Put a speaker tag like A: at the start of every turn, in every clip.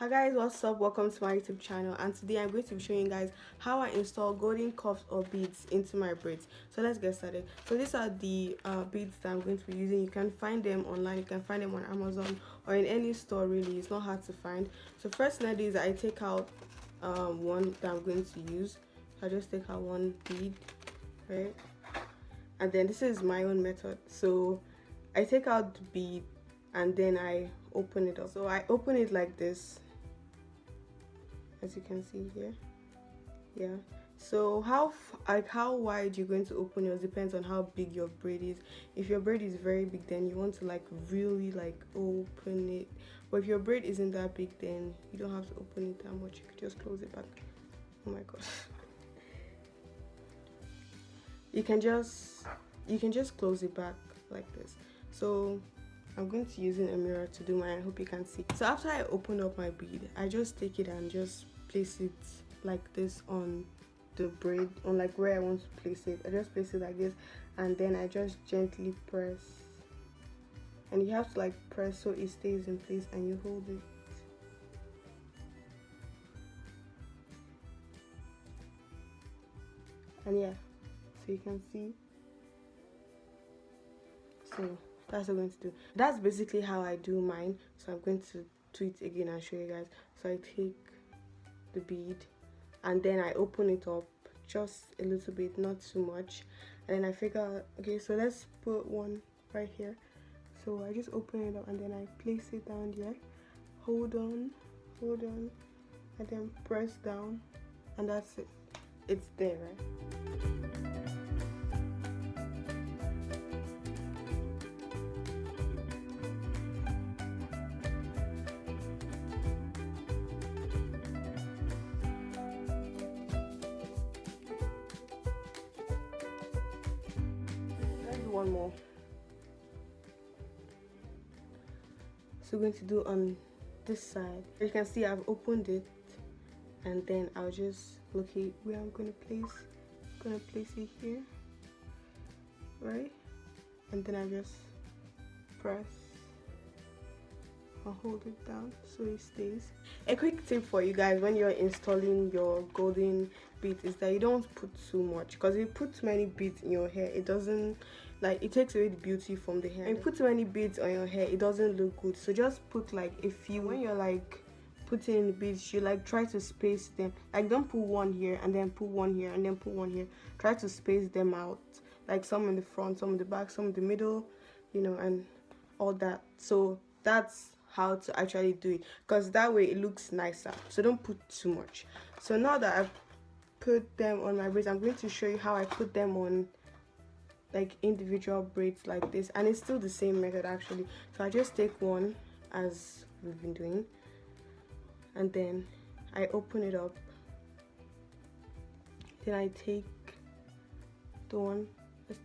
A: Hi guys, what's up? Welcome to my YouTube channel, and today I'm going to be showing you guys how I install golden cuffs or beads into my braids. So let's get started. So these are the beads that I'm going to be using. You can find them online, you can find them on Amazon or in any store. Really, it's not hard to find. So first thing I do is I take out one that I'm going to use. So I just take out one bead, right? And then this is my own method. So I take out the bead and then I open it up. So I open it like this, as you can see here. Yeah, so how wide you're going to open yours depends on how big your braid is. If your braid is very big, then you want to like really like open it, but if your braid isn't that big, then you don't have to open it that much. You could just close it back. Oh my gosh. you can just close it back like this. So I'm going to use a mirror to do mine. I hope you can see. So after I open up my bead, I just take it and just place it like this on the braid, on like where I want to place it. I just place it like this, and then I just gently press, and you have to like press so it stays in place, and you hold it. And yeah, so you can see. So that's what I'm going to do. That's basically how I do mine. So I'm going to do it again and show you guys. So I take the bead and then I open it up just a little bit, not too much, and then I figure out, okay, so let's put one right here. So I just open it up and then I place it down here, hold on, and then press down, and that's it. It's there, right? One more. So we're going to do on this side. As you can see, I've opened it, and then I'll just locate where I'm gonna place it here, right? And then I just press and hold it down so it stays. A quick tip for you guys when you're installing your golden beads is that you don't put too much, because if you put too many beads in your hair, it doesn't, like, it takes away the beauty from the hair. When you put too many beads on your hair, it doesn't look good. So just put like a few. When you're like putting in the beads, you like try to space them. Like, don't put one here and then put one here and then put one here. Try to space them out, like some in the front, some in the back, some in the middle, you know, and all that. So that's how to actually do it, because that way it looks nicer. So don't put too much. So now that I've put them on my braids, I'm going to show you how I put them on like individual braids like this, and it's still the same method actually. So I just take one as we've been doing, and then I open it up, then I take the one,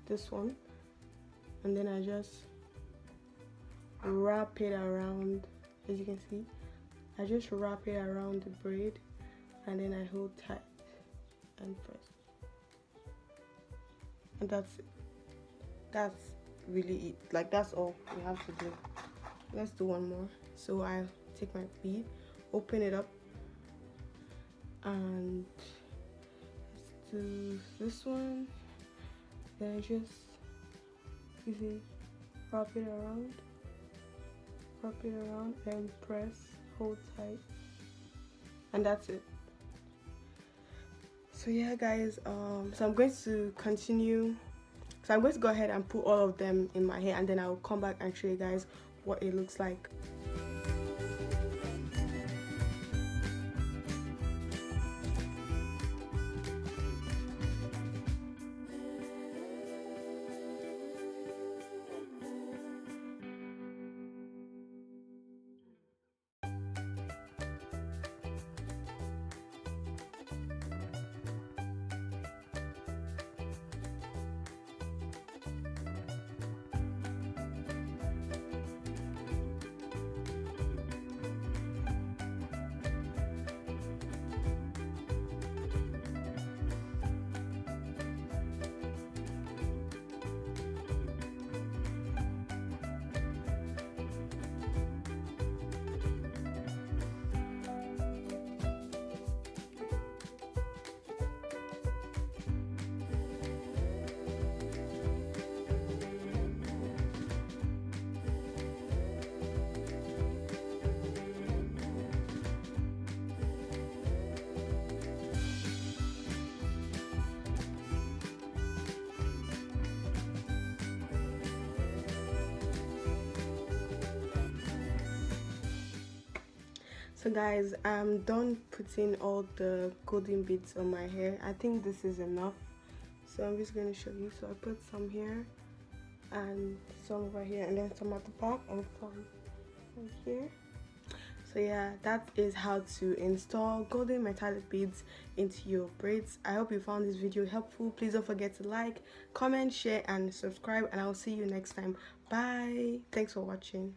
A: this one, and then I just wrap it around. As you can see, I just wrap it around the braid, and then I hold tight and press, and that's it. That's really it. Like, that's all you have to do. Let's do one more. So I take my bead, open it up, and let's do this one. Then I just easily wrap it around, and press, hold tight, and that's it. So yeah guys, so I'm going to continue. So I'm going to go ahead and put all of them in my hair, and then I'll come back and show you guys what it looks like. So guys, I'm done putting all the golden beads on my hair. I think this is enough, so I'm just going to show you. So I put some here and some over here, and then some at the back and some right here. So yeah, that is how to install golden metallic beads into your braids. I hope you found this video helpful. Please don't forget to like, comment, share and subscribe, and I'll see you next time. Bye. Thanks for watching.